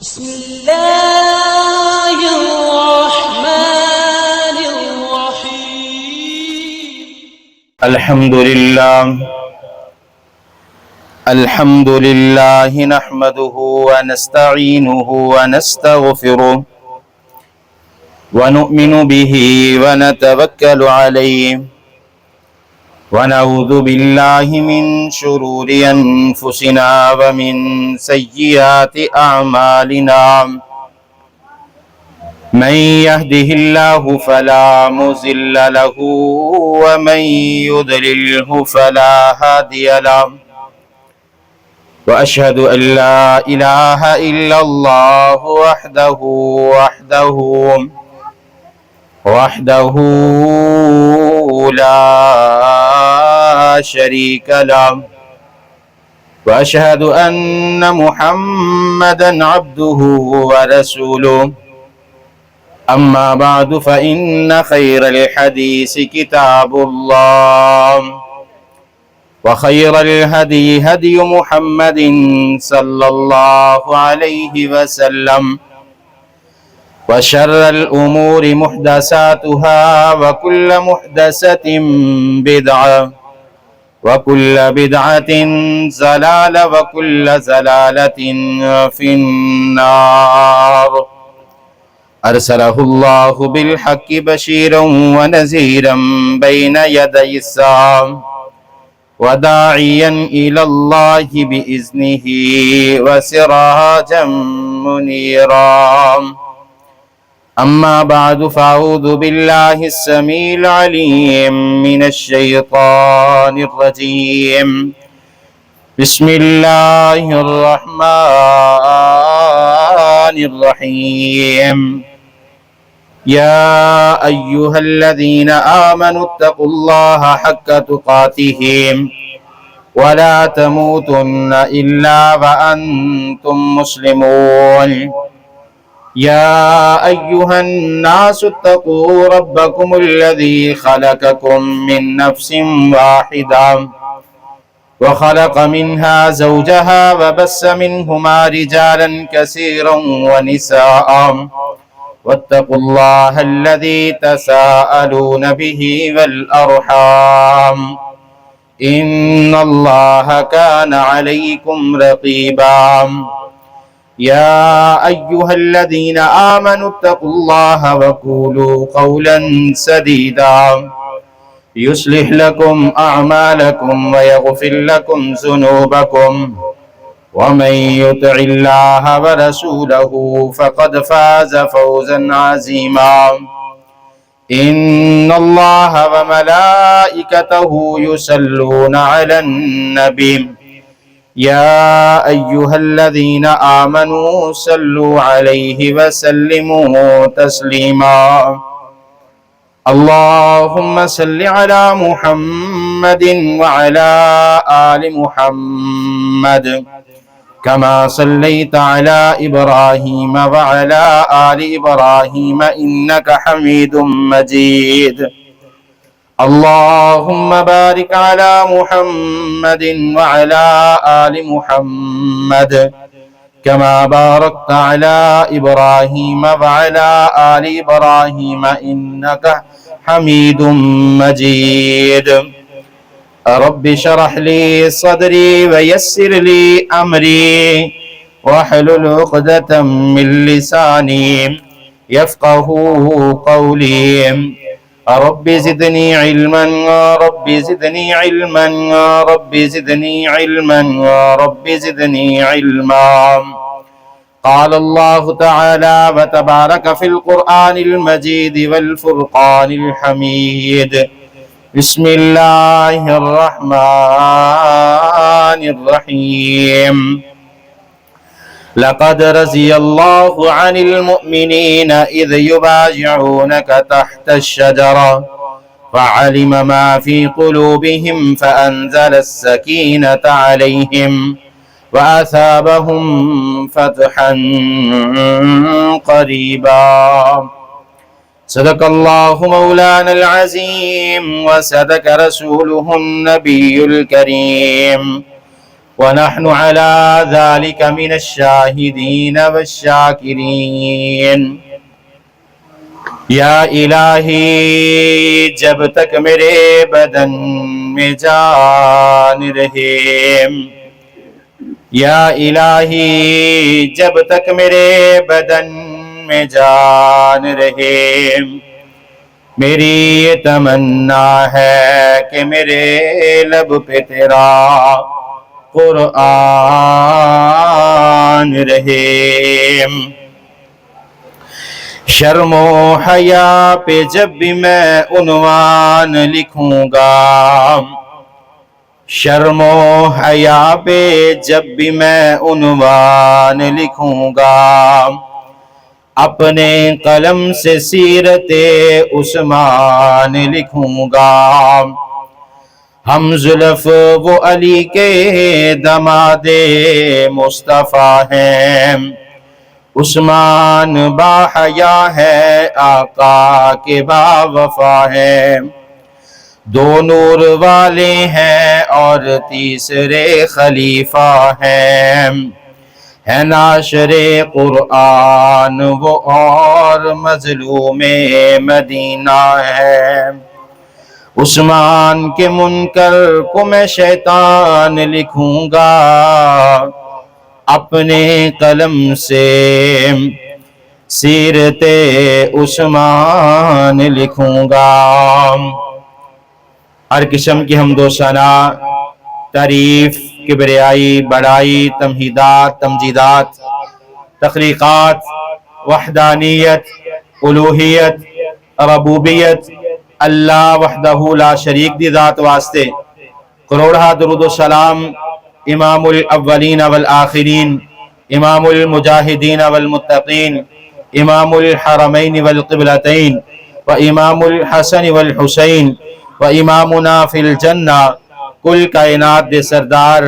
بسم الله الرحمن الرحيم الحمد لله نحمده ونستعينه ونستغفره ونؤمن به ونتوكل عليه ونعوذ بالله من شرور أنفسنا ومن سيئات أعمالنا من يهده الله فلا مضل له ومن يضلله فلا هادي له وأشهد أن لا إله إلا الله وحده لا شريك له وأشهد أن محمدا عبده ورسوله أما بعد فإن خير الحديث كتاب الله وخير الهدي هدي محمد صلى الله عليه وسلم وشر الأمور محدثاتها وكل محدثة بدعة وكل بدعة ضلالة وكل ضلالة في النار أرسله الله بالحق بشيرا ونذيرا بين يدي الساعة وداعيا إلى الله بإذنه وسراجا منيرا أما بعد فأعوذ بالله السميع العليم من الشيطان الرجيم بسم الله الرحمن الرحيم يا أيها الذين آمنوا اتقوا الله حق تقاته ولا تموتن إلا وأنتم مسلمون يا أيها الناس اتقوا ربكم الذي خلقكم من نفس واحدة وخلق منها زوجها وبث منهما رجالا كثيرا ونساء واتقوا الله الذي تساءلون به والأرحام إن الله كان عليكم رقيبا يا أيها الذين آمنوا اتقوا الله وقولوا قولا سديدا يصلح لكم أعمالكم ويغفر لكم ذنوبكم ومن يطع الله ورسوله فقد فاز فوزا عظيما إن الله وملائكته يصلون على النبي يا أيها الذين آمنوا صلوا عليه وسلموا تسليما اللهم صل على محمد وعلى آل محمد كما صليت على إبراهيم وعلى آل إبراهيم إنك حميد مجيد اللهم بارك على محمد وعلى آل محمد كما باركت على إبراهيم وعلى آل إبراهيم إنك حميد مجيد رب اشرح لي صدري ويسر لي أمري واحلل عقدة من لساني يفقه قولي رب زدني علما رب زدني علما رب زدني علما رب زدني علما قال الله تعالى وتبارك في القرآن المجيد والفرقان الحميد بسم الله الرحمن الرحيم لقد رضي الله عن المؤمنين إذ يبايعونك تحت الشجرة فعلم ما في قلوبهم فأنزل السكينة عليهم وأثابهم فتحا قريبا صدق الله مولانا العظيم وصدق رسوله النبي الكريم ونحن على ذلك من الشاهدين والشاکرین۔ یا الہی جب تک میرے بدن میں جان رہے، یا الہی جب تک میرے بدن میں جان رہے، میری یہ تمنا ہے کہ میرے لب پہ تیرا قرآن رہے۔ شرم و حیا پہ جب بھی میں عنوان لکھوں گا، شرم و حیا پہ جب بھی میں عنوان لکھوں گا، اپنے قلم سے سیرت عثمان لکھوں گا۔ ہم زلف وہ علی کے دماد مصطفیٰ ہیں، عثمان با حیا ہے آقا کے با وفا ہے، دو نور والے ہیں اور تیسرے خلیفہ ہیں، ہے ناشر قرآن وہ اور مظلوم مدینہ ہے۔ عثمان کے منکر کو میں شیطان لکھوں گا، اپنے قلم سے سیرت عثمان لکھوں گا۔ ہر قسم کی حمد و ثنا، تعریف، کبریائی، بڑائی، تمہیدات، تمجیدات، تخلیقات، وحدانیت، الوہیت، ربوبیت اللہ وحدہ لا شریک دی ذات واسطے کروڑہ درود و سلام امام الاولین والآخرین، امام المجاہدین والمتقین، امام الحرمین والقبلتین، و امام الحسن والحسین، و امامنا فی الجنہ، کل کائنات دے سردار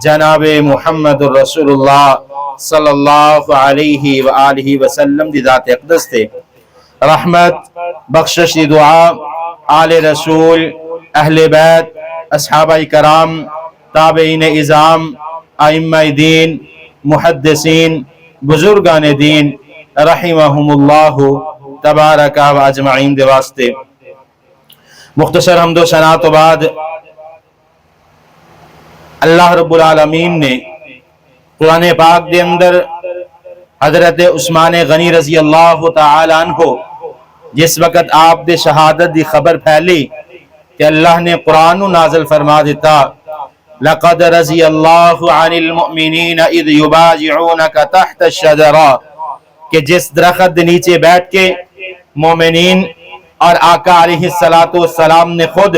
جناب محمد الرسول اللہ صلی اللہ علیہ وآلہ وسلم دی ذات اقدس تے رحمت، بخشش دی دعا آل رسول، اہل بیت، اصحابہ کرام، تابعین اعظام، ائمہ دین، محدثین، بزرگان دین رحمہم اللہ تبارک و اجمعین دے واسطے مختصر حمد و ثنا تو بعد اللہ رب العالمین نے قرآن پاک دے اندر حضرت عثمان غنی رضی اللہ تعالی عنہ جس وقت آپ دے شہادت دی خبر پھیلی کہ اللہ نے قرآن نازل فرما دیتا، لَقَدْ رَضِيَ اللَّهُ عَنِ الْمُؤْمِنِينَ اِذْ يُبَايِعُونَكَ تَحْتَ الشَّجَرَةِ، کہ جس درخت نیچے بیٹھ کے مومنین اور آقا علیہ السلام نے خود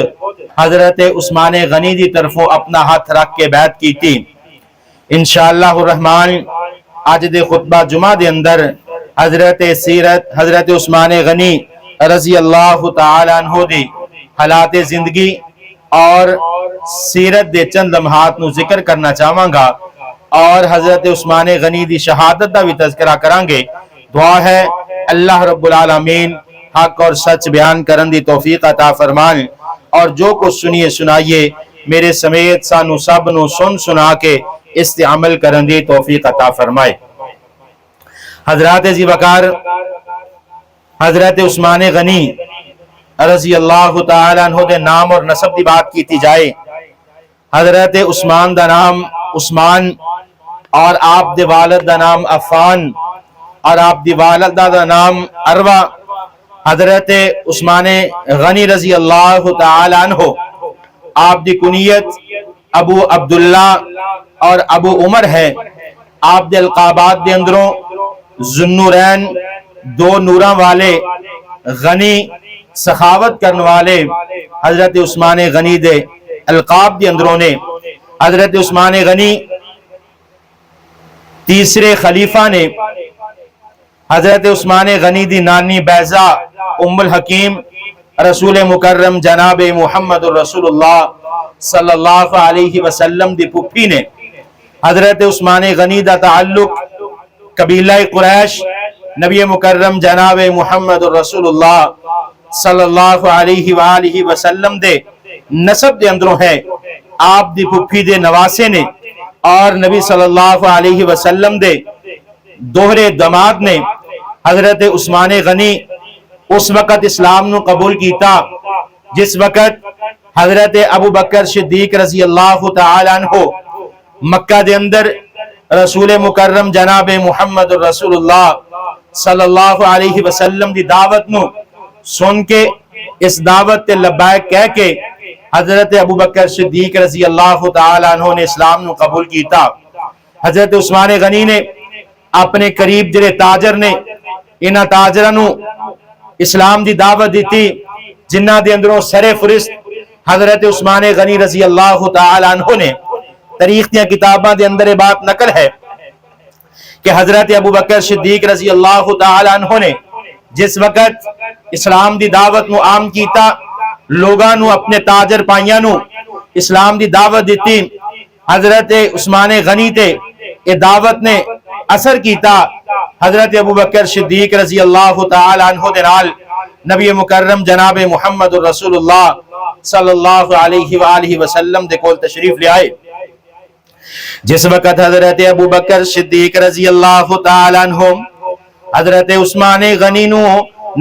حضرت عثمان غنی دی طرفوں اپنا ہاتھ رکھ کے بیعت کی تھی۔ انشاءاللہ الرحمن آج دے خطبہ جمعہ دے اندر حضرت عثمان غنی رضی اللہ تعالی عنہ دی حالات زندگی اور سیرت دے چند لمحات نو ذکر کرنا چاہواں گا، اور حضرت عثمان غنی دی شہادت دا بھی تذکرہ کریں گے۔ دعا ہے اللہ رب العالمین حق اور سچ بیان کرن دی توفیق عطا فرمان، اور جو کچھ سنیے سنائیے میرے سمیت سانو سب نو سنا کے اس تے عمل کرن دی توفیق عطا فرمائے۔ حضرات عزیز وقار، حضرت عثمان غنی رضی اللہ تعالی عنہ دے نام اور نسب دی بات کیتی جائے، حضرت عثمان دا نام عثمان، اور آپ دے والد دا نام عفان، اور آپ دی والدہ دا نام عروہ۔ حضرت عثمان غنی رضی اللہ تعالی عنہ آپ دی کنیت ابو عبداللہ اور ابو عمر ہے۔ آپ دے القابات دے اندروں ذوالنورین، دو نوراں والے، غنی سخاوت کرن والے حضرت عثمان غنی دے القاب دے اندروں نے۔ حضرت عثمان غنی تیسرے خلیفہ نے حضرت عثمان غنی دی نانی بیضہ ام الحکیم رسول مکرم جناب محمد الرسول اللہ صلی اللہ علیہ وسلم دی پھپھی نے حضرت عثمان غنی دا تعلق قبیلہ قریش نبی مکرم جناب محمد الرسول اللہ صلی اللہ علیہ وآلہ وسلم دے نسب دے اندروں ہے۔ آپ دی پھپھی دے نواسے نے اور نبی صلی اللہ علیہ وسلم دے دوہرے دماد نے حضرت عثمان غنی اس وقت اسلام نو قبول کیتا جس وقت حضرت ابو بکر صدیق رضی اللہ تعالی عنہ مکہ دے اندر رسول مکرم جناب محمد رسول اللہ صلی اللہ علیہ وسلم دی دعوت نو سن کے اس دعوت تے لبیک کہہ کے حضرت ابو بکر صدیق رضی اللہ تعالی عنہ نے اسلام نو قبول کیتا۔ حضرت عثمان غنی نے اپنے قریب جڑے تاجر نے انہاں تاجراں نو اسلام دی دعوت دیتی، جنہاں دے اندروں سر فہرست حضرت عثمان غنی رضی اللہ تعالی عنہ نے۔ تاریخ دیا کتاباں دے اندر یہ بات نقل ہے کہ حضرت ابو بکر صدیق رضی اللہ تعالی عنہ نے جس وقت اسلام دی دعوت نو عام کیتا، لوگاں نو اپنے تاجر پائیاں نو اسلام دی دعوت دیتی، حضرت عثمان غنی تے یہ دعوت نے اثر کیتا۔ حضرت ابو بکر صدیق رضی اللہ تعالی عنہ دے نال نبی مکرم جناب محمد رسول اللہ صلی اللہ علیہ وآلہ وسلم دے کول تشریف لے آئے۔ جس وقت حضرت ابو بکر صدیق رضی اللہ تعالی عنہ حضرت عثمان غنی نو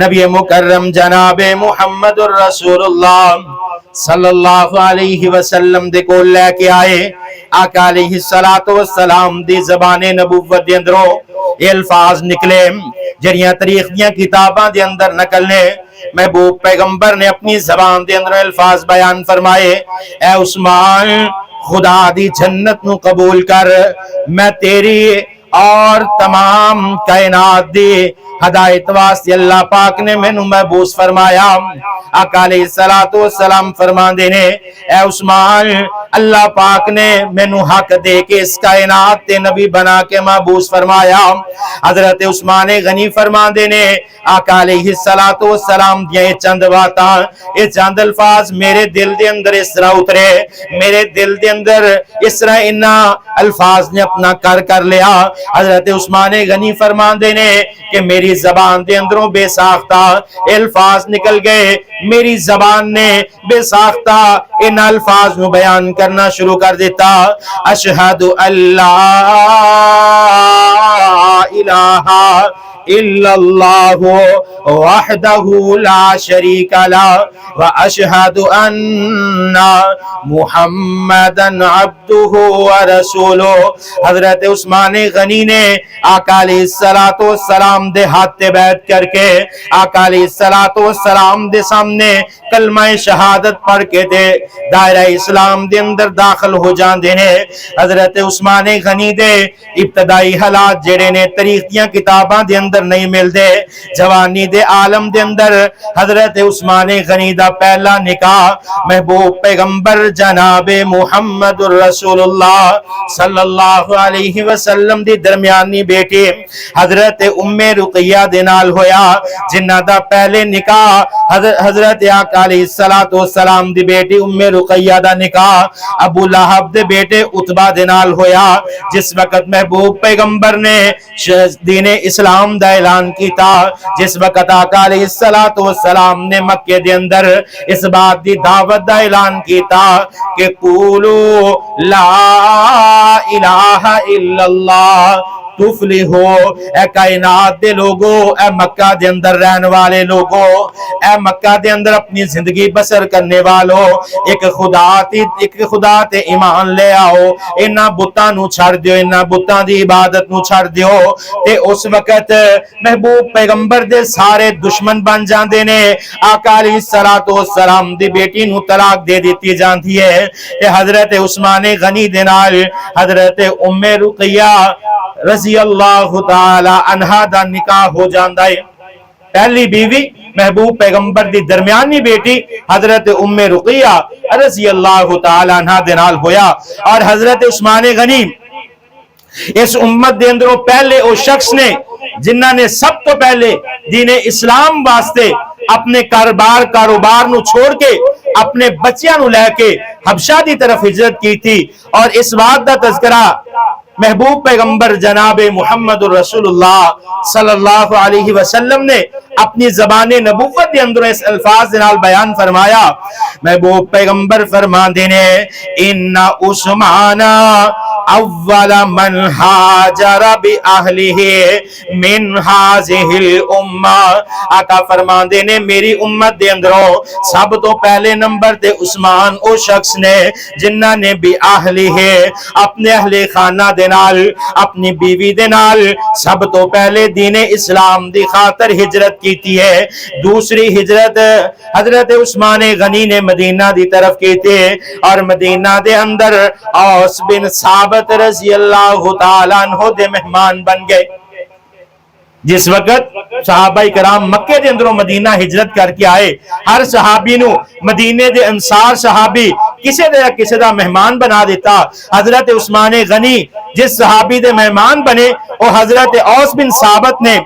نبی مکرم جناب محمد رسول اللہ صلی اللہ علیہ وسلم دے کول لے کے آئے، آقا علیہ السلام دی زبان نبوت دے اندروں یہ الفاظ نکلے جڑیاں تاریخ دیاں کتاباں دے اندر نقل نے۔ محبوب پیغمبر نے اپنی زبان دے اندر الفاظ بیان فرمائے، اے عثمان خدا دی جنت نو قبول کر، میں تیری اور تمام کائنات دی ہدایت واسطے اللہ پاک نے مینوں محبوس فرمایا۔ آقا علیہ السلام فرماندے نے، اے عثمان اللہ پاک نے مینوں حق دے کے اس کائنات تے نبی بنا کے محبوس فرمایا۔ حضرت عثمان غنی فرماندے نے، آقا علیہ السلام دیا یہ چند باتاں، یہ چند الفاظ میرے دل دے اندر اس طرح اترے، میرے دل دے اندر اس طرح انہاں الفاظ نے اپنا کر لیا۔ حضرت عثمان غنی فرماندے نے کہ میری زبان دے اندروں بے ساختہ الفاظ نکل گئے، میری زبان نے بے ساختہ ان الفاظ نو بیان کرنا شروع کر دیتا۔ اشہد اللہ الہ الا اللہ وحدہ لا شریک لہ واشہد ان محمدا عبدہ ورسولہ۔ حضرت عثمان غنی نے آقا علیہ السلام دے ہاتھ تے بیعت کر کے آقا علیہ السلام دے سامنے کلمہ شہادت پڑھ کے دے دائرہ اسلام دے اندر داخل ہو جاندے نے۔ حضرت عثمان غنی دے ابتدائی حالات جڑے نے تاریخ دیاں کتاباں دے اندر نہیں مل دے، جوانی دے عالم دے اندر حضرت عثمان غنی دا پہلا نکاح محبوب پیغمبر جناب محمد رسول اللہ صلی اللہ علیہ وسلم دی درمیانی بیٹی حضرت ام رقیہ دے نال ہویا، جنہ دا پہلے نکاح حضرت آقا علیہ السلام دی بیٹی ام رقیہ دا نکاح ابو لہب دے بیٹے عتبہ دے نال ہویا۔ جس وقت محبوب پیغمبر نے دین اسلام دا اعلان کیتا، جس وقت آقا علیہ السلام نے مکے دے اندر اس بات دی دعوت دا اعلان کیتا کہ قولوا لا الہ الا اللہ تفلحو، اے کائنات دے لوگو، اے مکہ دے اندر رہن والے لوگو، اے مکہ دے اندر اپنی زندگی بسر کرنے والو، ایک خدا تے ایمان لے آؤ، انہاں بتاں نو چھڑ دیو، انہاں بتاں دی عبادت نو چھڑ دیو۔ تے اس وقت محبوب پیغمبر دے سارے دشمن بن جاندے نے، آقا علیہ السلام دی بیٹی نو طلاق دے دیتی جاندی ہے۔ تے حضرت عثمان غنی دے نال حضرت ام رقیہ رضی اللہ تعالی عنہا دا نکاح ہو جاندا ہے۔ پہلی بیوی محبوب پیغمبر دی درمیانی بیٹی حضرت ام رقیہ رضی اللہ تعالی عنہا دے نال ہویا۔ اور حضرت عثمان غنی اس امت دے اندروں پہلے او شخص نے جنہاں نے سب تو پہلے دین اسلام واسطے اپنے کاروبار نو چھوڑ کے اپنے بچیاں نو لے کے حبشہ دی طرف ہجرت کی تھی۔ اور اس بات دا تذکرہ محبوب پیغمبر جناب محمد رسول اللہ صلی اللہ علیہ وسلم نے اپنی زبان نبوت دے اندر اس الفاظ نال بیان فرمایا. محبوب پیغمبر فرماندے نے ان عثمان اول من ہاجر باہلہ من ہذہ الامہ. آقا فرماندے نے میری امت دے اندروں سب تو پہلے نمبر تے عثمان او شخص نے جنہاں نے باہلہ اپنے اہل خانہ دے نال اپنی بیوی دے نال سب تو پہلے دین اسلام دی خاطر ہجرت کیتی ہے. دوسری ہجرت حضرت عثمان غنی نے مدینہ دی طرف کیتی ہے اور مدینہ دے اندر اوس بن ثابت رضی اللہ تعالیٰ عنہ دے مہمان بن گئے. جس وقت صحابہ کرام مکے دے اندروں مدینہ ہجرت کر کے آئے ہر صحابی نو مدینے دے انصار صحابی کسے دا مہمان بنا دیتا. حضرت عثمان غنی جس صحابی دے مہمان بنے وہ حضرت اوس بن ثابت نے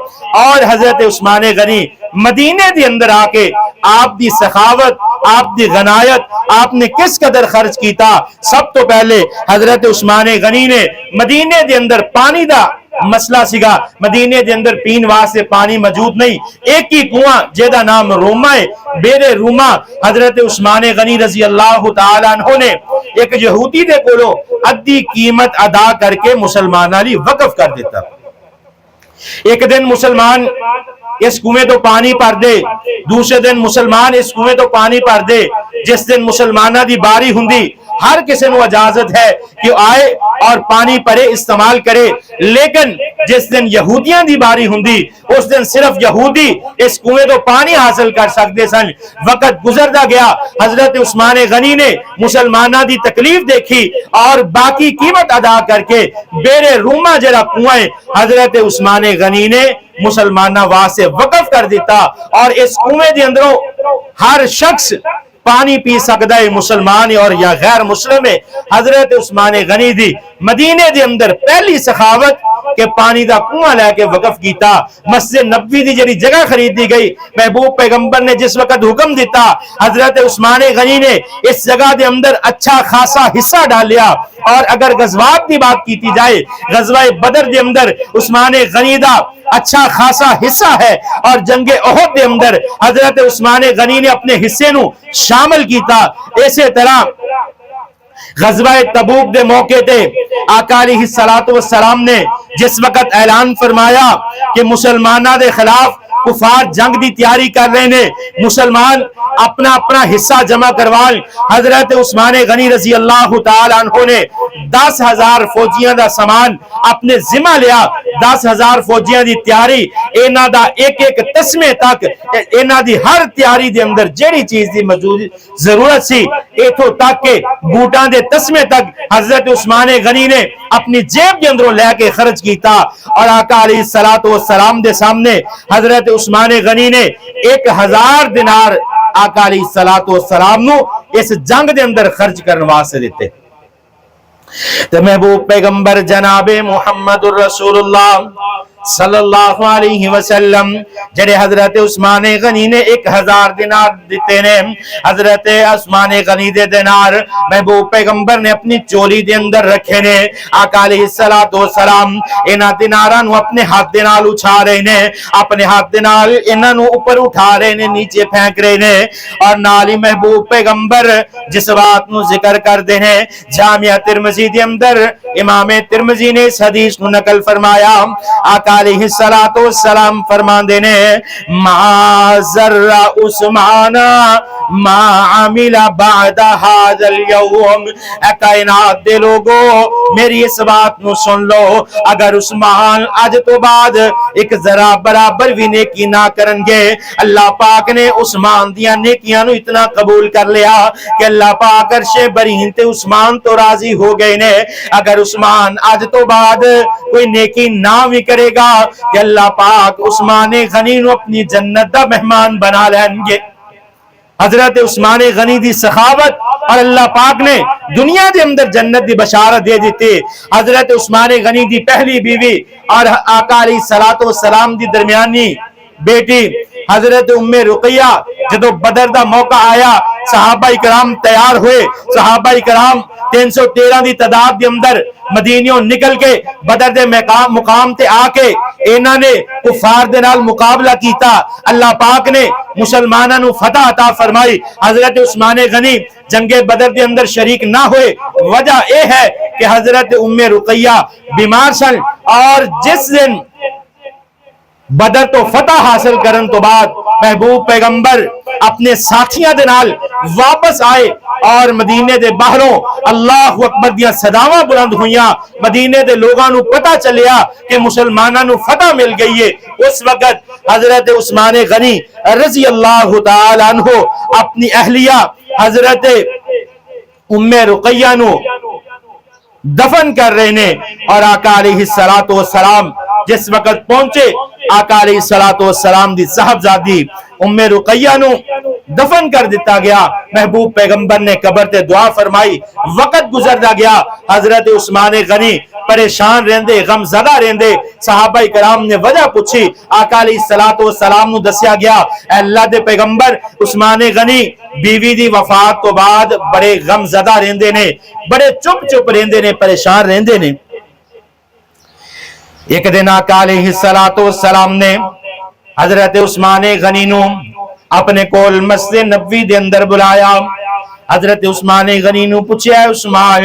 اور حضرت عثمان غنی مدینے دے اندر آ کے آپ دی سخاوت آپ دی غنایت آپ نے کس قدر خرچ کیتا. سب تو پہلے حضرت عثمان غنی نے مدینے دے اندر پانی دا مسئلہ سگا مدینے دے اندر پین واسطے پانی موجود نہیں. ایک ہی کنواں جیدہ نام روما ہے بیر روما حضرت عثمان غنی رضی اللہ تعالیٰ عنہ نے ایک یہودی دے کولو ادھی قیمت ادا کر کے مسلمانہ لی وقف کر دیتا. ایک دن مسلمان اس کنویں تو پانی پر دے دوسرے دن مسلمان اس کنویں تو پانی پر دے. جس دن مسلمانہ دی باری ہوندی ہر کسی نو اجازت ہے کہ آئے اور پانی پرے استعمال کرے. لیکن جس دن یہودیاں دی باری ہوندی اس دن صرف یہودی اس کنویں تو پانی حاصل کر سکتے سن. وقت گزردا گیا حضرت عثمان غنی نے مسلمانہ دی تکلیف دیکھی اور باقی قیمت ادا کر کے بیر روما جڑا کنواں حضرت عثمان غنی نے مسلمانہ واسطے وقف کر دیتا اور اس کنویں دے اندروں ہر شخص پانی پی سکتا ہے مسلمان اور یا غیر مسلم ہے. حضرت عثمان غنی دی مدینے دے اندر پہلی سخاوت کہ پانی دا کنواں لے کے وقف کیتا. مسجد نبوی دی جڑی جگہ خرید دی گئی محبوب پیغمبر نے جس وقت حکم دیتا حضرت عثمان غنی نے اس جگہ دے اندر اچھا خاصا حصہ ڈالیا. اور اگر غزوات دی بات کیتی جائے غزوہ بدر دے اندر عثمان غنی دا اچھا خاصا حصہ ہے اور جنگ احد دے اندر حضرت عثمان غنی نے اپنے حصے نو شامل کیتا. اسی طرح غزوہ تبوک دے موقع تے آقا علیہ السلام نے جس وقت اعلان فرمایا کہ مسلمانہ دے خلاف کفار جنگ دی تیاری کر رہے نے مسلمان اپنا اپنا حصہ جمع کروائیں. حضرت عثمان غنی رضی اللہ تعالیٰ عنہ نے 10,000 فوجیاں دا سامان اپنے ذمہ لیا. 10,000 فوجیاں دی تیاری اینا دا ایک ایک تسمے تک اینا دی ہر تیاری دے اندر جڑی چیز دی موجود ضرورت سی ایتھوں تک کہ بوٹاں دے تسمے تک حضرت عثمان غنی نے اپنی جیب دے اندروں لے کے خرچ کیتا. اور آقا علیہ السلام دے سامنے حضرت عثمان غنی نے 1,000 دینار آقا علیہ السلام نو اس جنگ دے اندر خرچ کرنے واسطے دیتے. تو محبوب پیغمبر جناب محمد الرسول اللہ صلی اللہ علیہ وسلم جڑے حضرت عثمان غنی نے 1,000 دینار دیتے نے. حضرت عثمان غنی دے دینار محبوب پیغمبر نے اپنی چولی دے اندر رکھے نے. آقا علیہ السلام انہاں دیناراں نو اپنے ہاتھ دے نال اچھا رہے نے اپنے ہاتھ دے نال انہاں نو اوپر اٹھا رہے نے نیچے پھینک رہے نے. اور نال ہی محبوب پیغمبر جس بات نو ذکر کر دے نے جامعہ ترمذی دے اندر امام ترمذی نے اس حدیث نو نقل فرمایا. آقا علیہ السلام فرماندے نے ما ذر عثمان ما عمل بعد هذا اليوم. اے کائنات دے لوگو میری اس بات نو سن لو اگر عثمان اج تو بعد ایک ذرا برابر بھی نیکی نہ کرن گے اللہ پاک نے عثمان دیاں نیکیاں نو اتنا قبول کر لیا کہ اللہ پاک عرش برین تے عثمان تو راضی ہو گئے نے. اگر عثمان آج تو بعد کوئی نیکی نہ بھی کرے گا کہ اللہ پاک عثمان غنی نو اپنی جنت دا مہمان بنا لیں گے. حضرت عثمان غنی دی سخاوت اور اللہ پاک نے دنیا دے اندر جنت دی بشارت دے دیتے. حضرت عثمان غنی دی پہلی بیوی اور آقا علیہ السلام دی درمیانی بیٹی حضرت ام رقیہ جدو بدر دا موقع آیا صحابہ کرام تیار ہوئے. صحابہ کرام 313 دی تعداد دے اندر مدینیوں نکل کے بدر دے مقام تے آ کے انہاں نے کفار دے نال مقابلہ کیتا. اللہ پاک نے مسلماناں نو فتح عطا فرمائی. حضرت عثمان غنی جنگ بدر دے اندر شریک نہ ہوئے. وجہ اے ہے کہ حضرت ام رقیہ بیمار سن، اور جس دن بدر تو فتح حاصل کرن تو بعد محبوب پیغمبر اپنے ساتھیاں دے نال واپس آئے اور مدینے دے باہروں اللہ اکبر دیاں صداواں بلند ہویاں. مدینے دے لوگاں نو پتہ چلیا کہ مسلماناں نو فتح مل گئی ہے. اس وقت حضرت عثمان غنی رضی اللہ تعالی عنہ اپنی اہلیہ حضرت ام رقیہ نو دفن کر رہے نے، اور آقا علیہ السلام جس وقت پہنچے آقا علیہ السلام دی صاحبزادی ام رقیہ نو دفن کر دیتا گیا. محبوب پیغمبر نے قبر تے دعا فرمائی. وقت گزردا گیا. حضرت عثمان غنی پریشان رہندے، غم زدہ رہندے. صحابہ کرام نے وجہ پوچھی. آقا علیہ السلام نو دسیا گیا اے اللہ دے پیغمبر عثمان غنی بیوی دی وفات تو بعد بڑے غم زدہ رہندے نے، بڑے چپ رہندے نے، پریشان رہندے نے. ایک دن آقا علیہ السلام نے حضرت عثمان غنی نو اپنے کول مسجد نبوی دے اندر بلایا. حضرت عثمان غنی نو پوچھیا عثمان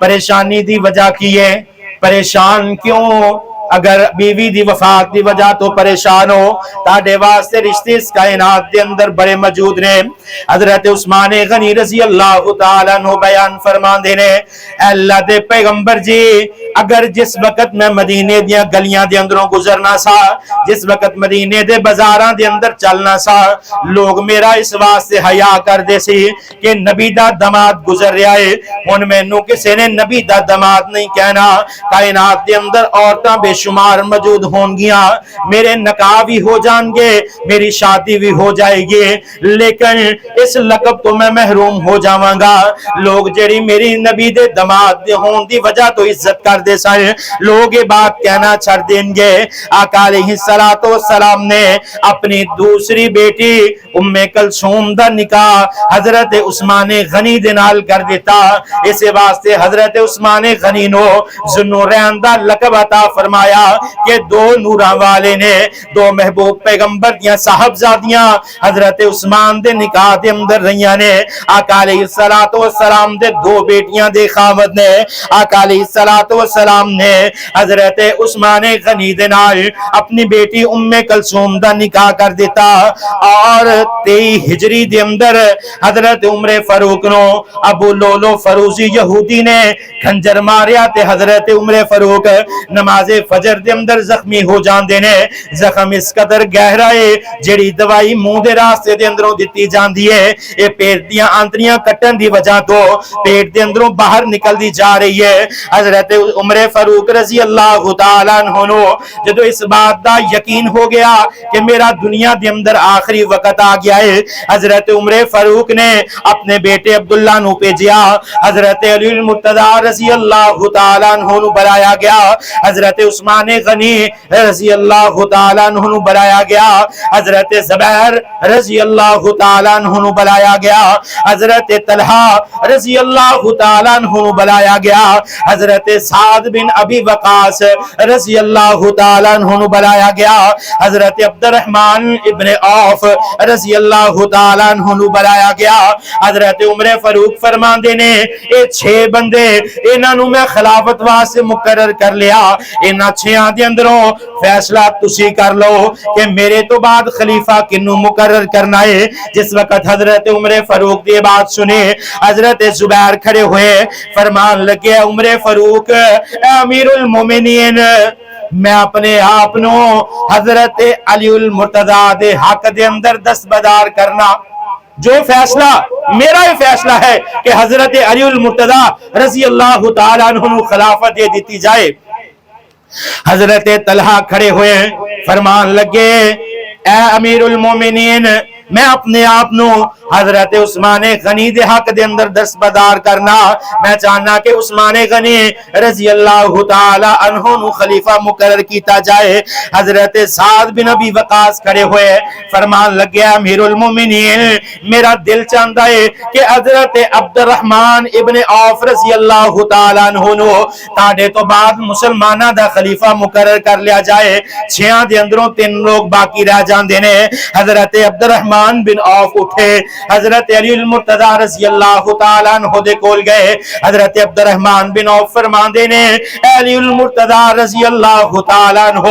پریشانی دی وجہ کی ہے؟ پریشان کیوں؟ اگر بیوی دی وفات دی وجہ تو پریشان ہو، تاڑے واسطے رشتے اس کائنات دے اندر بڑے موجود نے. حضرت عثمان غنی رضی اللہ تعالیٰ عنہ بیان فرمان دینے اے اللہ دے پیغمبر جی، اگر جس وقت میں مدینے دیاں گلیاں دے اندروں گزرنا سا، جس وقت مدینے دے بازاراں دے اندر چلنا سا، لوگ میرا اس واسطے حیا کر دے سی کہ نبی دا دماد گزر رہا ہے. ان مینوں کسے نے نبی دا دماد نہیں کہنا. کائنات دے اندر عورتاں بے شمار موجود ہوں گیاں، میرے نکاح بھی ہو جان گے، میری شادی بھی ہو جائے گی، لیکن اس لقب تو میں محروم ہو جاواں گا. لوگ جڑی میری نبی دے دماد دے ہون دی وجہ تو عزت کر دے سن، لوگ یہ بات کہنا چھڑ دیں گے. آقا علیہ السلام نے اپنی دوسری بیٹی ام کلثوم دا نکاح حضرت عثمان غنی دے نال کر دیتا. اس واسطے حضرت عثمان غنی نو ذوالنورین دا لقب عطا فرمایا کہ دو نوراں والے نے، دو محبوب پیغمبر دیاں صاحبزادیاں حضرت عثمان دے نکاح دے اندر رہیاں نے. آقا علیہ السلام دے دو بیٹیاں دے خاوند نے. آقا علیہ السلام نے حضرت عثمان غنی دے نال اپنی بیٹی ام کلثوم دا نکاح کر دیتا. اور 23 ہجری دے اندر حضرت عمر فاروق نو ابو لولو فروزی یہودی نے کھنجر ماریا تے حضرت عمر فاروق نماز فجر دے اندر زخمی ہو جان دینے. زخم اس قدر گہرا ہے جڑی دوائی منہ دے راستے دے اندروں دتی جاندی ہے، اے پیٹ دیاں آنتریاں کٹن دی وجہ تو پیٹ دے اندروں باہر نکل دی جا رہی ہے. حضرت عمر فاروق رضی اللہ تعالیٰ عنہ جدو اس بات دا یقین ہو گیا کہ میرا دنیا دے اندر آخری وقت آ گیا ہے، حضرت عمر فاروق نے اپنے بیٹے عبداللہ نو بھیجیا. حضرت علی المرتضی رضی اللہ تعالیٰ عنہ نو بلایا گیا. حضرت عثمان غنی رضی اللہ تعالیٰ عنہ نو بلایا گیا. حضرت زبیر رضی اللہ تعالیٰ عنہ نو بلایا گیا. حضرت طلحہ رضی اللہ تعالیٰ عنہ نو بلایا گیا. حضرت سعد بن ابی وقاص رضی اللہ تعالیٰ عنہ نو بلایا گیا. حضرت عبد الرحمن ابن عوف رضی اللہ تعالیٰ عنہ نو بلایا گیا. حضرت عمر فاروق فرمان دینے اے 6 بندے انہاں نو میں خلافت واسطے مقرر کر لیا. انہاں 6 دے اندروں فیصلہ تسی کر لو کہ میرے تو بعد خلیفہ کنو مقرر کرنا ہے. جس وقت حضرت عمر فاروق دی بات سنے حضرت زبیر کھڑے ہوئے، فرمان لگے عمر فاروق اے امیر المومنین، میں اپنے آپ نو حضرت علی المرتضی دے حق دے اندر دستبردار کرنا. جو فیصلہ میرا ہی فیصلہ ہے کہ حضرت علی المرتضی رضی اللہ تعالیٰ عنہ خلافت دے دیتی جائے. حضرت طلحہ کھڑے ہوئے، فرمان لگے اے امیر المومنین، میں اپنے آپ نو حضرت عثمان غنی دے حق دے اندر دستبردار کرنا، میں چاہنا کہ عثمان غنی رضی اللہ تعالی عنہ نو خلیفہ مقرر کیتا جائے۔ حضرت سعد بن ابی وقاص کھڑے ہوئے، فرمان لگے امیر المومنین میرا دل چاہتا ہے کہ حضرت عبد الرحمن ابن عوف رضی اللہ تعالی عنہ نو تاڑے تو بعد مسلمانہ دا خلیفہ مقرر کر لیا جائے۔ چھیاں دے اندروں 3 لوگ باقی رہ جان دینے۔ حضرت عبد الرحمن بن عوف اٹھے، حضرت علی المرتضی رضی اللہ تعالی عنہ دے کول گئے۔ حضرت عبد الرحمن بن عوف فرمان دینے اے علی المرتضی رضی اللہ تعالی عنہ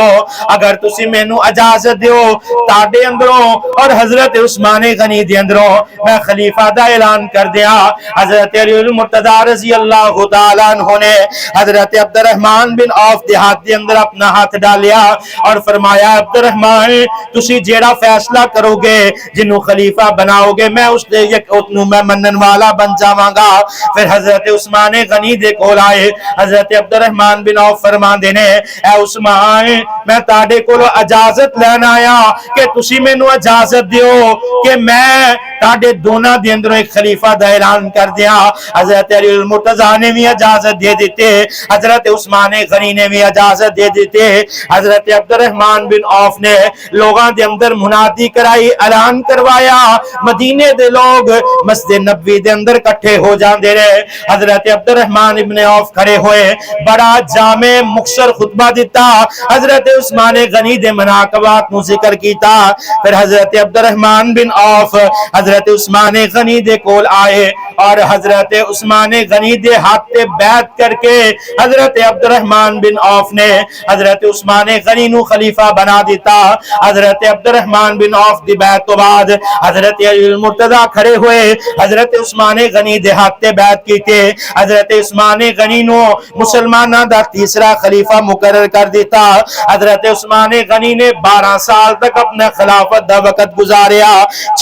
اگر تسی میں نو اجازت دیو تاڑے اندروں اور حضرت عثمان غنی دے اندروں میں خلیفہ دا اعلان کر دیا۔ حضرت علی المرتضی رضی اللہ تعالی عنہ نے حضرت عبد الرحمن بن عوف دے ہاتھ دے اندر اپنا ہاتھ ڈالیا اور فرمایا عبد الرحمن تسی جیڑا فیصلہ کرو گے جنو خلیفہ بناؤ گے میں اس دے یک اتنو میں منن والا بن جاواں گا۔ پھر حضرت عثمان غنی دے کول آئے، حضرت عبد الرحمن بن عوف فرمان دینے اے عثمان میں تاڑے کولو اجازت لینا آیا کہ تسی میں نو اجازت دیو کہ میں تاڑے دونا دے اندروں ایک خلیفہ دا اعلان کر دیا۔ حضرت علی المرتضی نے بھی اجازت دے دیتے، حضرت عثمان غنی نے بھی اجازت دے دیتے۔ حضرت عبد الرحمن بن عوف نے لوگاں دے اندر منادی کرائی، اعلان کروایا، مدینے دے لوگ مسجد نبوی دے اندر کٹھے ہو جاندے رہے۔ حضرت عبد الرحمن بن عوف کھڑے ہوئے، بڑا جامع مختصر خطبہ دیتا، حضرت عثمان غنی دے مناقبات نو ذکر کیتا۔ پھر حضرت عبد الرحمن بن عوف حضرت عثمان غنی دے کول آئے اور حضرت عثمان غنی دے ہاتھ تے بیعت کر کے حضرت عبد الرحمن بن عوف نے حضرت عثمان غنی نو خلیفہ بنا دیتا۔ حضرت عبد الرحمن بن عوف دی بیعت تو بعد حضرت علی المرتضی کھڑے ہوئے، حضرت عثمان غنی دے ہاتھ تے بیعت کیتے، حضرت عثمان غنی نو مسلمانہ دا تیسرا خلیفہ مقرر کر دیتا۔ حضرت عثمان غنی نے 12 سال تک اپنا خلافت دا وقت گزاریا۔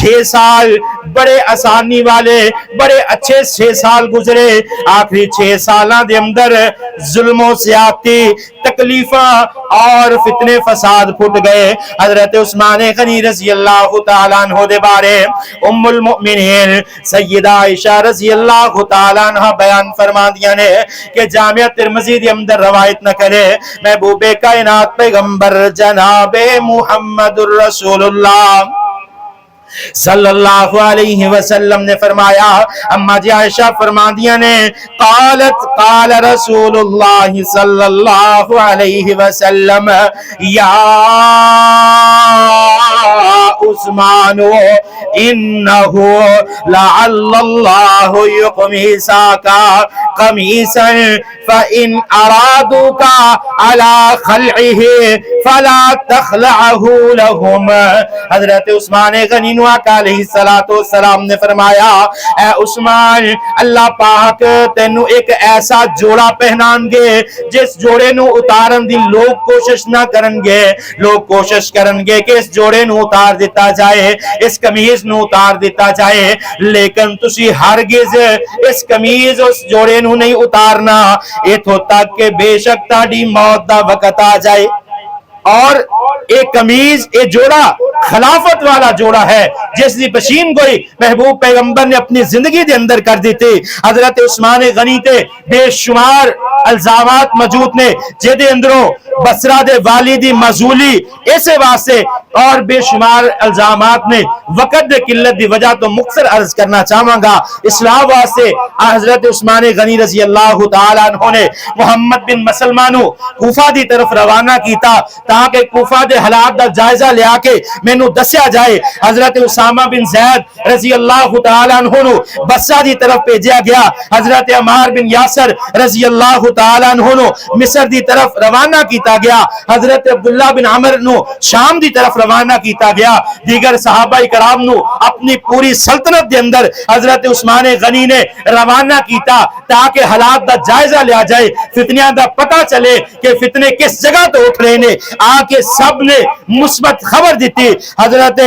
6 سال بڑے آسانی والے بڑے اچھے 6 سال گزرے، آخری 6 سالاں دے اندر ظلم و زیادتی تکلیفاں اور فتنے فساد پھٹ گئے۔ حضرت عثمان غنی رضی اللہ تعالی عنہ دے بارے ام المؤمنین سیدہ عائشہ رضی اللہ تعالی عنہ بیان فرما دیا نے کہ جامعہ ترمذی دے اندر روایت نہ کرے محبوب کائنات پیغمبر جناب محمد الرسول اللہ صلی اللہ علیہ وسلم نے فرمایا، اما جی عائشہ فرما دیا نے قالت قال رسول اللہ صلی اللہ علیہ وسلم یا عثمان انہو لعل اللہ یقمیساکا قمیسا فإن ارادوکا علی خلعہ فلا تخلعہ لہم۔ حضرت عثمان غنی آقا علیہ السلام نے فرمایا اے عثمان اللہ پاک تینو ایک ایسا جوڑا پہنان گے جس جوڑے نو اتارن دی لوگ کوشش نہ کرن گے، لوگ کوشش کرن گے کہ اس جوڑے نو اتار دیتا جائے، اس قمیض نو اتار دیتا جائے، لیکن تسی ہرگز اس قمیض اس جوڑے نو نہیں اتارنا ایتھوں تک کہ بے شک تاڑی موت دا وقت آ جائے۔ اور ایک قمیض ایک جوڑا خلافت والا جوڑا ہے جس دی پشین گوئی محبوب پیغمبر نے اپنی زندگی دے اندر کر دی تھی۔ حضرت عثمان غنی تے بے شمار الزامات موجود نے جدے اندروں بصرہ دے والی مزولی ایسے واسطے اور بے شمار الزامات نے وقت دے قلت دی وجہ تو مختصر عرض کرنا چاہوں گا۔ اصلاح واسطے حضرت عثمان غنی رضی اللہ تعالیٰ عنہ نے محمد بن مسلمانو کوفہ دی طرف روانہ کیتا تاکہ کوفہ دے حالات دا جائزہ لیا کے میں نو دسیا جائے۔ حضرت اسامہ بن زید رضی اللہ تعالیٰ عنہ نو بصرہ دی طرف بھیجا گیا، حضرت عمار بن یاسر رضی اللہ تعالیٰ عنہ نو مصر دی طرف روانہ کیتا گیا، حضرت عبداللہ بن عمر نو شام دی طرف روانہ کیتا گیا، دیگر صحابہ کرام نو اپنی پوری سلطنت دے اندر حضرت عثمان غنی نے روانہ کیتا تاکہ حالات دا جائزہ لیا جائے، فتنیاں دا پتہ چلے کہ فتنے کس جگہ تو اٹھ رہے نے، آکے سب نے مثبت خبر دیتی۔ حضرت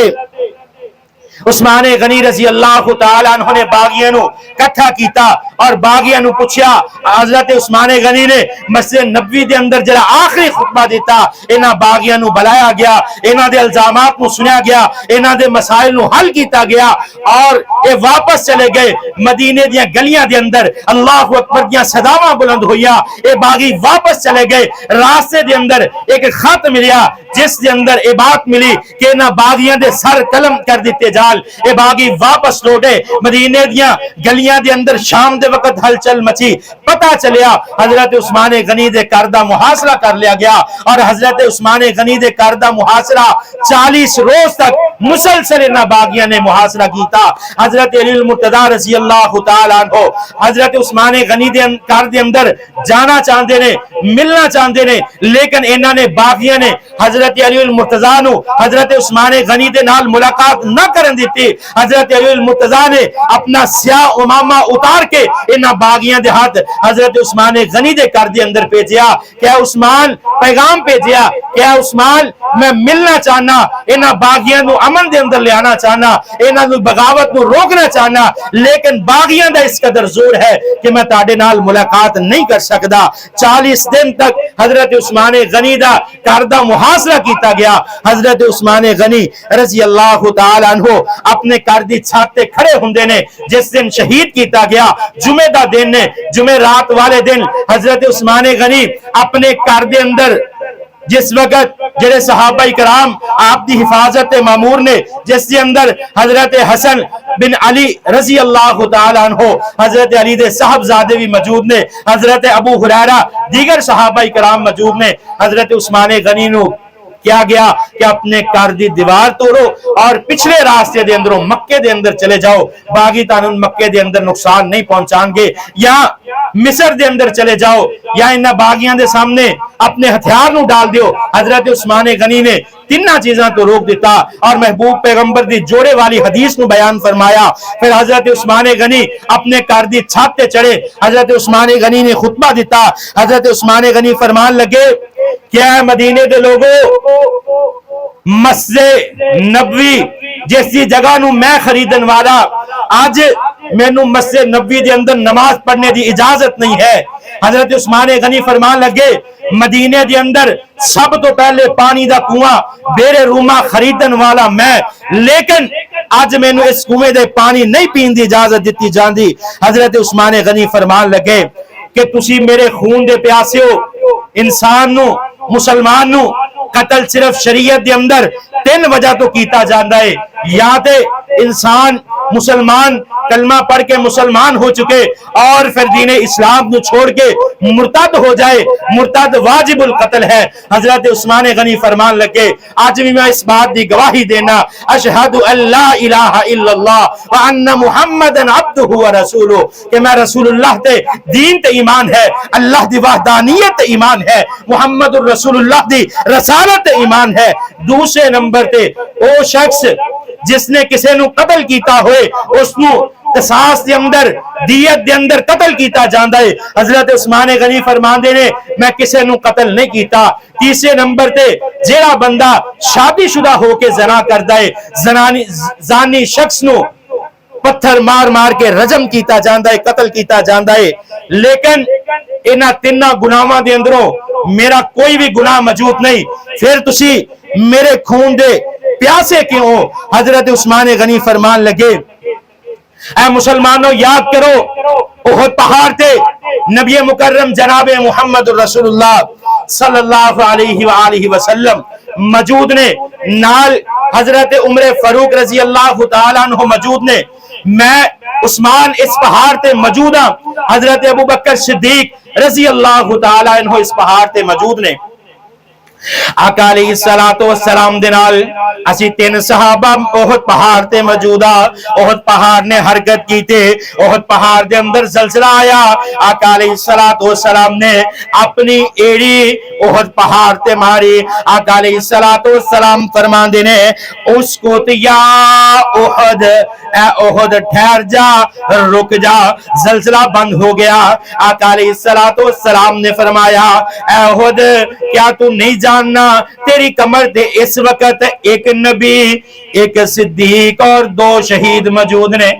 عثمان غنی رضی اللہ تعالیٰ عنہ نے باغیاں نو کٹھا کیتا اور باغیاں نو پوچھیا. حضرت عثمان غنی نے مسجد نبوی دے اندر جڑا آخری خطبہ دیتا انہاں باغیاں نو بلایا گیا, انہاں دے الزامات نو سنیا گیا, انہاں دے مسائل نو حل کیتا گیا اور اے واپس چلے گئے. مدینے دیاں گلیاں دے اندر اللہ اکبر دیاں صداواں بلند ہویا. اے باغی واپس چلے گئے. راستے دے اندر ایک خط ملیا جس دے اندر اے بات ملی کہ انہاں باغیاں دے سر قلم کر دیتے جال. اے باغی واپس لوٹے. مدینے دیاں گلیاں دے اندر شام دے وقت ہلچل مچی. پتہ چلیا حضرت عثمان غنی دے گھر دا محاصرہ کر لیا گیا اور حضرت عثمان غنی دے گھر دا محاصرہ 40 روز تک مسلسل انہاں باغیاں نے محاصرہ کیتا. حضرت علی المرتضیٰ رضی اللہ تعالیٰ عنہ حضرت عثمان غنی دے گھر دے اندر جانا چاہندے نے, ملنا چاہندے نے, لیکن انہاں نے باغیاں نے حضرت علی المرتضیٰ نو حضرت عثمان غنی دے نال ملاقات نہ کرن دیتی. حضرت علی المرتضیٰ نے اپنا سیاہ امامہ اتار کے انہاں باغیاں دے ہاتھ حضرت عثمان غنی دے گھر دے اندر بھیجیا کہ اے عثمان, پیغام بھیجیا کہ اے عثمان میں ملنا چاہنا, انہاں باغیاں نو امن دے اندر لے آنا چاہنا, انہاں نو بغاوت نو روکنا چاہنا, لیکن باغیاں دا اس قدر زور ہے کہ میں تاڑے نال ملاقات نہیں کر سکدا. 40 دن تک حضرت عثمان غنی دا گھر دا محاصرہ کیتا گیا. حضرت عثمان غنی رضی اللہ تعالیٰ عنہ اپنے گھر دی چھت تے کھڑے ہوندے نے. جس دن شہید کیتا گیا جمعہ دا دن نے, جمعہ رات والے دن حضرت عثمان غنی اپنے گھر دے اندر جس وقت جڑے صحابہ کرام آپ دی حفاظت معمور نے, جس دے اندر حضرت حسن بن علی رضی اللہ تعالیٰ عنہ, حضرت علی دے صاحبزادے بھی موجود نے, حضرت ابو ہریرہ, دیگر صحابہ کرام موجود نے. حضرت عثمان غنی نو کیا گیا کہ اپنے گھر دی دیوار توڑو اور پچھلے راستے دے اندروں مکے دے اندر چلے جاؤ, باغی تانوں مکے دے اندر نقصان نہیں پہنچان گے, یا مصر دے اندر چلے جاؤ یا انہاں باغیاں دے سامنے اپنے ہتھیار نو ڈال دیو. حضرت عثمان غنی نے تینہ چیزاں تو روک دیتا اور محبوب پیغمبر دی جوڑے والی حدیث نو بیان فرمایا. پھر حضرت عثمان غنی اپنے گھر دی چھت تے چڑھے. حضرت عثمان غنی نے خطبہ دیتا. حضرت عثمان غنی فرمان لگے کہ اے مدینے دے لوگو, مسجد نبوی جس دی جگہ نو میں خریدن والا, آج میں نو مسجد نبوی دے اندر نماز پڑھنے دی اجازت نہیں ہے. حضرت عثمان غنی فرمان لگے مدینے دے اندر سب تو پہلے پانی دا کنواں بیرے روما خریدن والا میں, لیکن آج میں نو اس کنویں دے پانی نہیں پین دی اجازت دیتی جاندی. حضرت عثمان غنی فرمان لگے کہ تسی میرے خون دے پیاسے ہو. انسان نو, مسلمان نو قتل صرف شریعت دے اندر 3 وجہ تو کیتا جاندا ہے. یا تے انسان مسلمان کلمہ پڑھ کے مسلمان ہو چکے اور پھر دین اسلام نو چھوڑ کے مرتد ہو جائے, مرتد واجب القتل ہے. حضرت عثمان غنی فرمان لگے آج بھی میں اس بات دی گواہی دینا, اشہد ان لا الہ الا اللہ وان محمدن عبدہ ورسولہ, کہ میں رسول اللہ تے دین تے ایمان ہے, اللہ دی وحدانیت تے ایمان ہے, محمد الرسول اللہ دی رسالت تے ایمان ہے. دوسرے نمبر تے او شخص جس نے کسے نو قتل کیتا ہوئے اس نو قصاص دے اندر, دیت دے اندر قتل کیتا جاندا ہے. حضرت عثمان غنی فرماندے نے میں کسے نو قتل نہیں کیتا. تیسرے نمبر تے جیڑا بندہ شادی شدہ ہو کے زنا کردا ہے, زانی شخص نو پتھر مار مار کے رجم کیتا جاندا ہے, قتل کیتا جاندا ہے. لیکن انہاں تیناں گناہاں دے اندروں میرا کوئی بھی گناہ موجود نہیں, پھر تسی میرے خون دے پیاسے کیوں ہو؟ حضرت عثمان غنی فرمان لگے اے مسلمانوں یاد کرو احد پہاڑ تے نبی مکرم جناب محمد رسول اللہ صلی اللہ علیہ وآلہ وسلم موجود نے, نال حضرت عمر فاروق رضی اللہ تعالیٰ عنہ موجود نے. میں عثمان اس پہاڑ تے موجود ہاں, حضرت ابو بکر صدیق رضی اللہ تعالیٰ عنہ اس پہاڑ تے موجود نے. آقا علیہ السلام دے نال اسی 3 صحابہ احد پہاڑ تے موجودا. احد پہاڑ نے حرکت کی تے احد پہاڑ دے اندر زلزلہ آیا. آقا علیہ السلام نے اپنی ایڑی احد پہاڑ تے ماری. آقا علیہ السلام فرماندے نے اسکت یا احد, اے احد ٹھہر جا, رک جا, زلزلہ بند ہو گیا. آقا علیہ السلام نے فرمایا اے احد کیا تو نہیں جاننا تیری کمر تے اس وقت ایک نبی، ایک صدیق اور 2 شہید موجود نے۔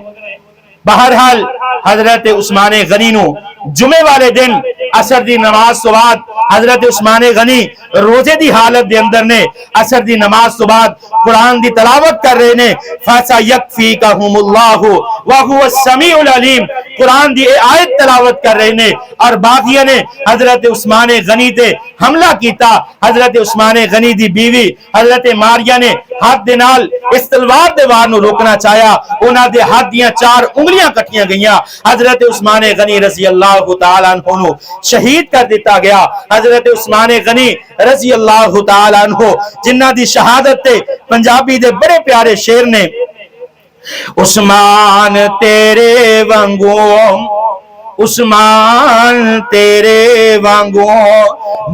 بہرحال حضرت عثمان غنی نو جمعے والے دن عصر دی نماز تو بعد حضرت عثمان غنی روزے دی حالت دے اندر نے، عصر دی نماز تو بعد قرآن دی تلاوت کر رہے نے۔ فَسَيَكْفِيكَهُمُ اللَّهُ وَهُوَ السَّمِيعُ الْعَلِيمُ، قرآن دی آیت تلاوت کر رہے نے، اور باقیہ نے حضرت عثمان غنی تے حملہ کیتا۔ حضرت عثمان غنی دی بیوی حضرت ماریہ نے ہاتھ دے نال اس تلوار دے وار نو روکنا چاہیا، انہاں دے ہاتھ دیاں 4 انگلیاں کٹیاں گئیاں۔ حضرت عثمان غنی رضی اللہ تعالیٰ عنہ نو شہید کر دیتا گیا۔ حضرت عثمان غنی رضی اللہ تعالیٰ عنہ جنہ دی شہادت تے پنجابی دے بڑے پیارے شعر نے، عثمان تیرے وانگوں، عثمان تیرے وانگوں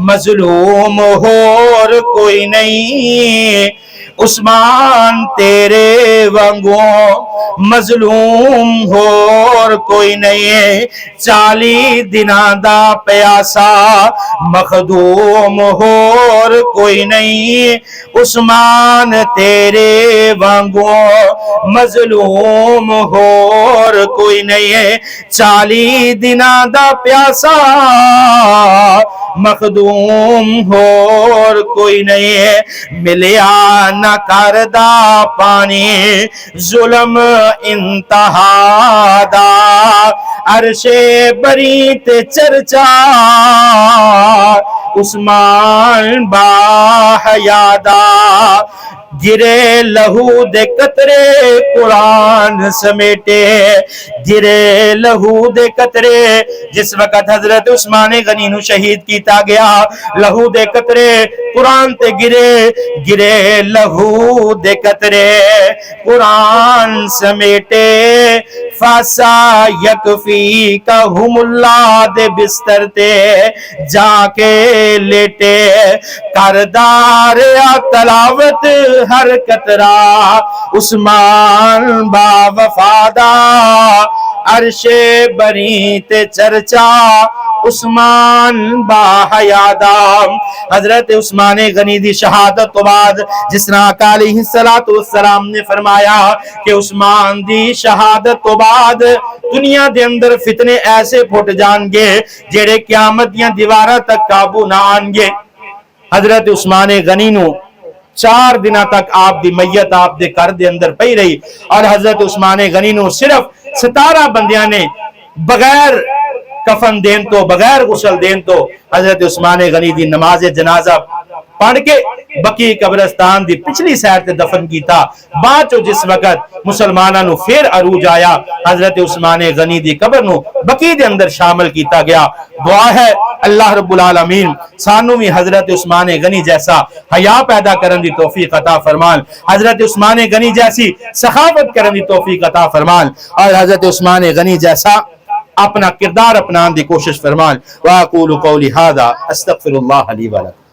مظلوم اور کوئی نہیں، عثمان تیرے وانگوں مظلوم اور کوئی نہیں، 40 دناں دا پیاسا مخدوم اور کوئی نہیں، عثمان تیرے وانگوں مظلوم اور کوئی نہیں، 40 دناں دا پیاسا مخدوم اور کوئی نہیں ہے، ملیا نہ کردہ پانی ظلم انتہا دا، عرش بری تے چرچا عثمان با حیادا، گرے لہو دے قطرے قرآن سمیٹے، گرے لہو دے قطرے، جس وقت حضرت عثمان غنی نو شہید کیتا گیا، لہو دے قطرے قرآن تے گرے، گرے لہو دے قطرے قرآن سمیٹے، فاسا یکفیکہم اللہ دے بستر تے جا کے لیٹے، کردار تلاوت ہر قطرہ عثمان با وفادا، عرش بری تے چرچا عثمان با حیادا۔ حضرت عثمان غنی دی شہادت تو بعد جس طرح آقا علیہ السلام نے فرمایا کہ عثمان دی شہادت تو بعد دنیا دے اندر فتنے ایسے پھٹ جان گے جڑے قیامت دیاں دیواراں تک قابو نہ آن گے۔ حضرت عثمان غنی نو 4 دنوں تک آپ دی میت آپ دے گھر دے اندر پئی رہی، اور حضرت عثمان غنی نو صرف 17 بندیاں نے بغیر کفن دین تو، بغیر غسل دین تو حضرت عثمان غنی دی نماز جنازہ پڑھ کے بقی قبرستان دی پچھلی سائر تے دفن کیتا۔ بعد چو جس وقت مسلمانہ نو پھر عروج آیا، حضرت عثمان غنی دی قبر نو بقی دے اندر شامل کیتا گیا۔ دعا ہے اللہ رب العالمین سانو بھی حضرت عثمان غنی جیسا حیا پیدا کرن دی توفیق عطا فرمان، حضرت عثمان غنی جیسی سخاوت کرن دی توفیق عطا فرمان، اور حضرت عثمان غنی جیسا اپنا کردار اپنان دی کوشش فرمان۔ وَأَقُولُ قَوْلِ هَذَا أَسْتَغْفِرُ اللَّهَ لِي وَلَكُمْ۔